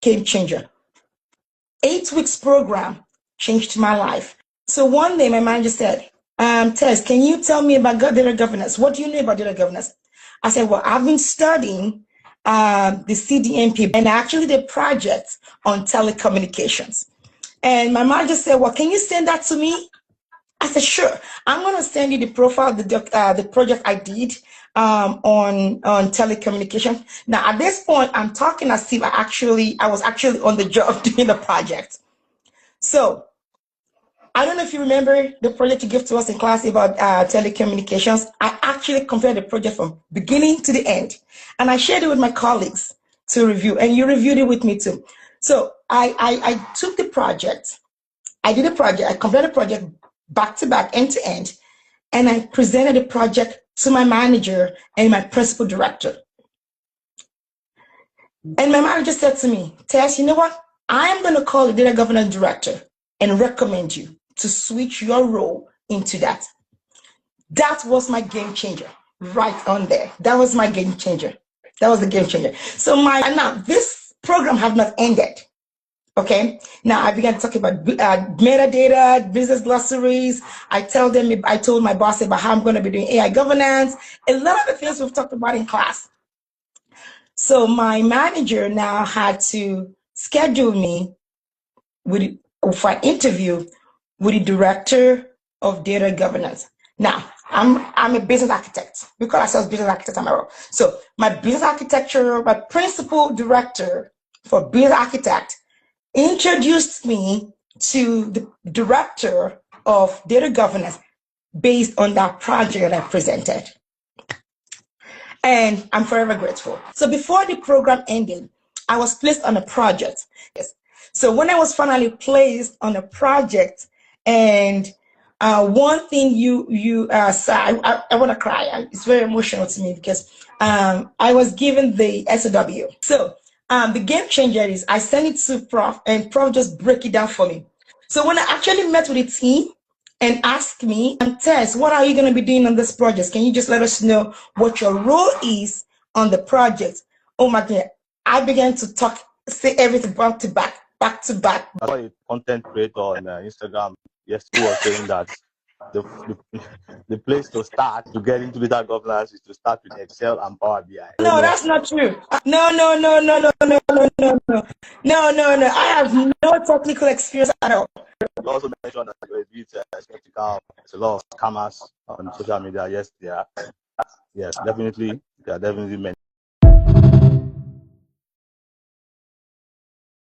game changer. 8 weeks program changed my life. So one day my manager said, Tess, can you tell me about data governance? What do you know about data governance? I said, well, I've been studying the CDMP, and I actually did projects on telecommunications. And my manager said, well, can you send that to me? I said, sure. I'm going to send you the profile of the project I did on telecommunication. Now, at this point, I'm talking as if I was actually on the job doing the project. So I don't know if you remember the project you gave to us in class about telecommunications. I actually compared the project from beginning to the end, and I shared it with my colleagues to review, and you reviewed it with me too. So I took the project, I did a project, I completed the project back to back, end to end, and I presented the project to my manager and my principal director. And my manager said to me, Tess, you know what? I'm going to call the data governance director and recommend you to switch your role into that. That was my game changer right on there. That was my game changer. That was the game changer. So now this program has not ended. Okay. Now I began to talk about metadata, business glossaries. I told my boss about how I'm going to be doing AI governance, a lot of the things we've talked about in class. So my manager now had to schedule me for an interview with the director of data governance. Now, I'm a business architect. We call ourselves business architect on my role. So my business architecture, my principal director for business architect introduced me to the director of data governance based on that project that I presented. And I'm forever grateful. So before the program ended, I was placed on a project. Yes. So when I was finally placed on a project, and one thing you said, I want to cry. It's very emotional to me because I was given the SOW. So the game changer is I sent it to Prof, and Prof just break it down for me. So when I actually met with the team and asked me, Tess, what are you going to be doing on this project? Can you just let us know what your role is on the project? Oh my God, I began to say everything back to back. I saw a content creator on Instagram yesterday was saying that the place to start to get into data governance is to start with Excel and Power BI. No, that's not true. No. I have no technical experience at all. You also mentioned that you're a bit skeptical. There's a lot of scammers on social media. Yes, there are. Yes, definitely. There are definitely many.